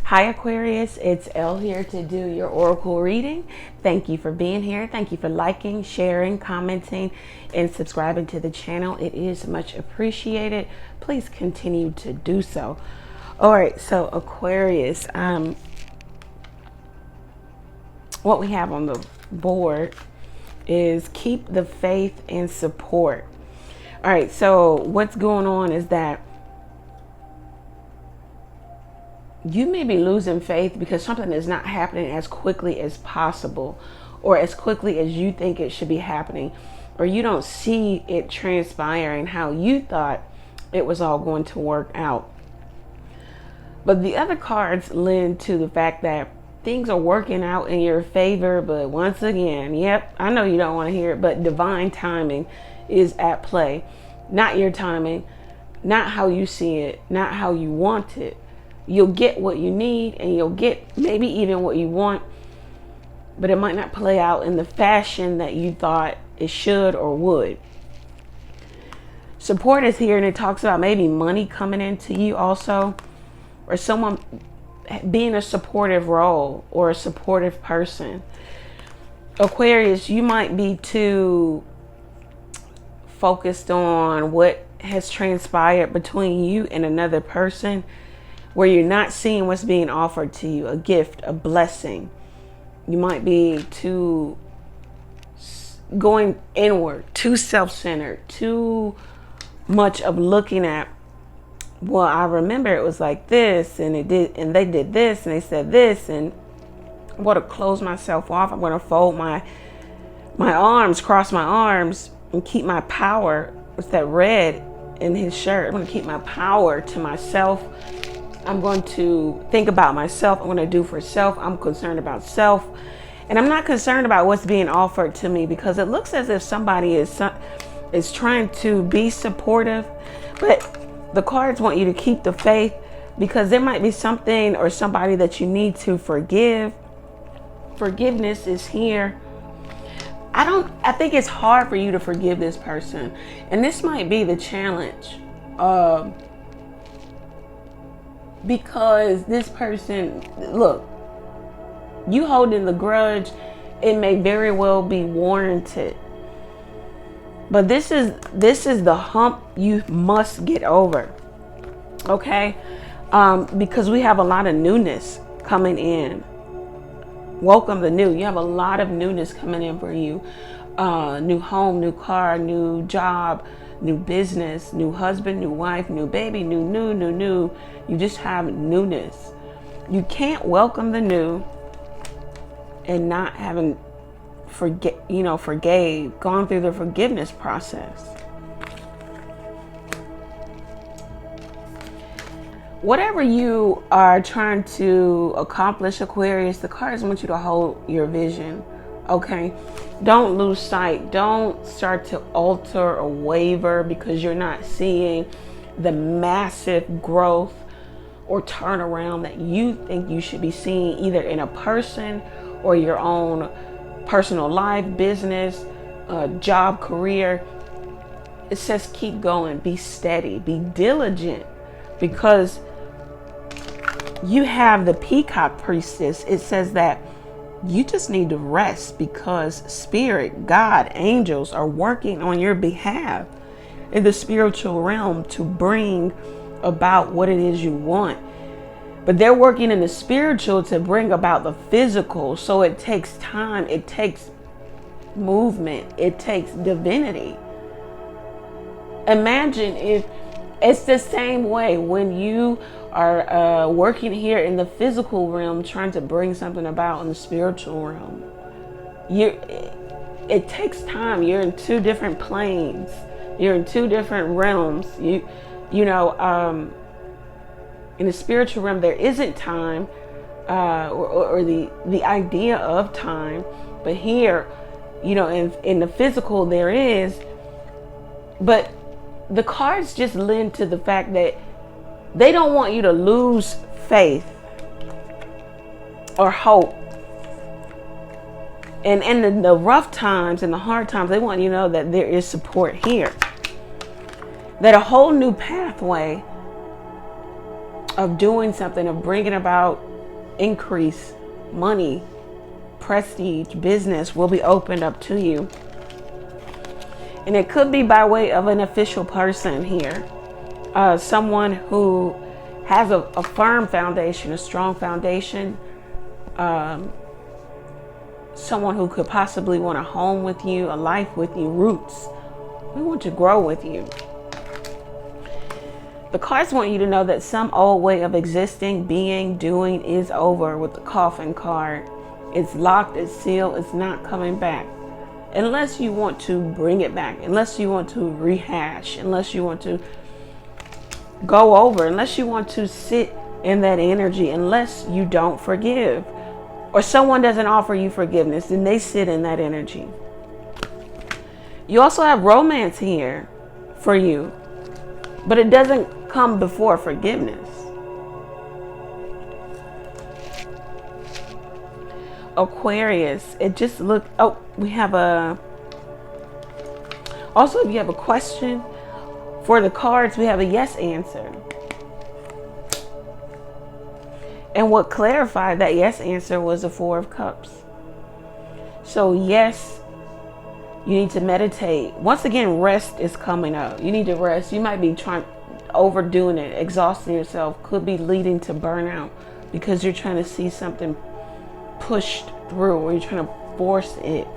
Hi Aquarius, it's Elle here to do your oracle reading. Thank you for being here. Thank you for liking, sharing, commenting, and subscribing to the channel. It is much appreciated. Please continue to do so. All right, so Aquarius, what we have on the board is keep the faith and support. All right, so what's going on is that you may be losing faith because something is not happening as quickly as possible or as quickly as you think it should be happening, or you don't see it transpiring how you thought it was all going to work out. But the other cards lend to the fact that things are working out in your favor. But once again, yep, I know you don't want to hear it, but divine timing is at play. Not your timing, not how you see it, not how you want it. You'll get what you need and you'll get maybe even what you want, but it might not play out in the fashion that you thought it should or would. Support is here, and it talks about maybe money coming into you also, or someone being a supportive role or a supportive person. Aquarius, you might be too focused on what has transpired between you and another person, where you're not seeing what's being offered to you, a gift, a blessing. You might be too going inward, too self-centered, too much of looking at, well, I remember it was like this, and it did, and they did this, and they said this, and I'm going to close myself off. I'm going to fold my arms, cross my arms, and keep my power. What's that red in his shirt? I'm going to keep my power to myself. I'm going to think about myself. I'm going to do for self. I'm concerned about self. And I'm not concerned about what's being offered to me, because it looks as if somebody is trying to be supportive. But the cards want you to keep the faith, because there might be something or somebody that you need to forgive. Forgiveness is here. I think it's hard for you to forgive this person. And this might be the challenge. Because this person, look, you holding the grudge, it may very well be warranted. But this is the hump you must get over. Okay? Because we have a lot of newness coming in. Welcome the new. You have a lot of newness coming in for you. New home, new car, new job, new business, new husband, new wife, new baby, new. You just have newness. You can't welcome the new and not having gone through the forgiveness process. Whatever you are trying to accomplish, Aquarius, the cards want you to hold your vision. Okay? Don't lose sight. Don't start to alter or waver because you're not seeing the massive growth or turnaround that you think you should be seeing, either in a person or your own personal life, business, job, career. It says keep going, be steady, be diligent, because you have the peacock priestess. It says that you just need to rest, because spirit, God, angels are working on your behalf in the spiritual realm to bring about what it is you want. But they're working in the spiritual to bring about the physical. So it takes time, it takes movement, it takes divinity. Imagine if it's the same way when you are working here in the physical realm, trying to bring something about in the spiritual realm. It takes time. You're in two different planes. You're in two different realms. In the spiritual realm, there isn't time or the idea of time. But here, in the physical, there is. But the cards just lend to the fact that they don't want you to lose faith or hope. And in the rough times and the hard times, they want you to know that there is support here. That a whole new pathway of doing something, of bringing about increase, money, prestige, business will be opened up to you. And it could be by way of an official person here. Someone who has a firm foundation, a strong foundation. Someone who could possibly want a home with you, a life with you, roots. We want to grow with you. The cards want you to know that some old way of existing, being, doing is over with the Coffin card. It's locked, it's sealed, it's not coming back. Unless you want to bring it back, unless you want to rehash, unless you want to go over, unless you want to sit in that energy, unless you don't forgive. Or someone doesn't offer you forgiveness, then they sit in that energy. You also have romance here for you, but it doesn't come before forgiveness. Aquarius, it just looked, oh, we have also if you have a question for the cards, we have a yes answer. And what clarified that yes answer was the Four of Cups. So yes, you need to meditate. Once again, rest is coming up. You need to rest. You might be overdoing it, exhausting yourself. Could be leading to burnout because you're trying to see something pushed through, or you're trying to force it.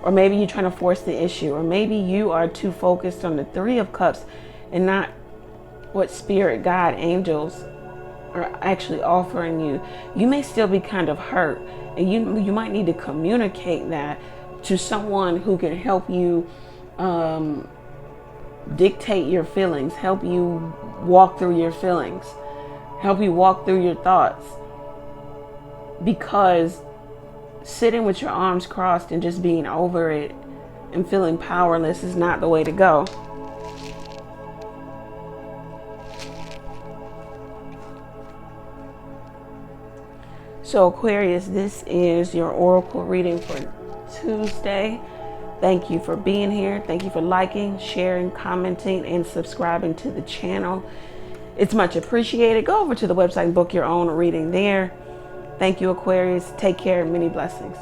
Or maybe you're trying to force the issue. Or maybe you are too focused on the Three of Cups and not what spirit, God, angels are actually offering you. You may still be kind of hurt, and you might need to communicate that to someone who can help you dictate your feelings, help you walk through your feelings, help you walk through your thoughts. Because sitting with your arms crossed and just being over it and feeling powerless is not the way to go. So Aquarius, this is your oracle reading for Tuesday. Thank you for being here. Thank you for liking, sharing, commenting, and subscribing to the channel. It's much appreciated. Go over to the website and book your own reading there. Thank you, Aquarius. Take care. Many blessings.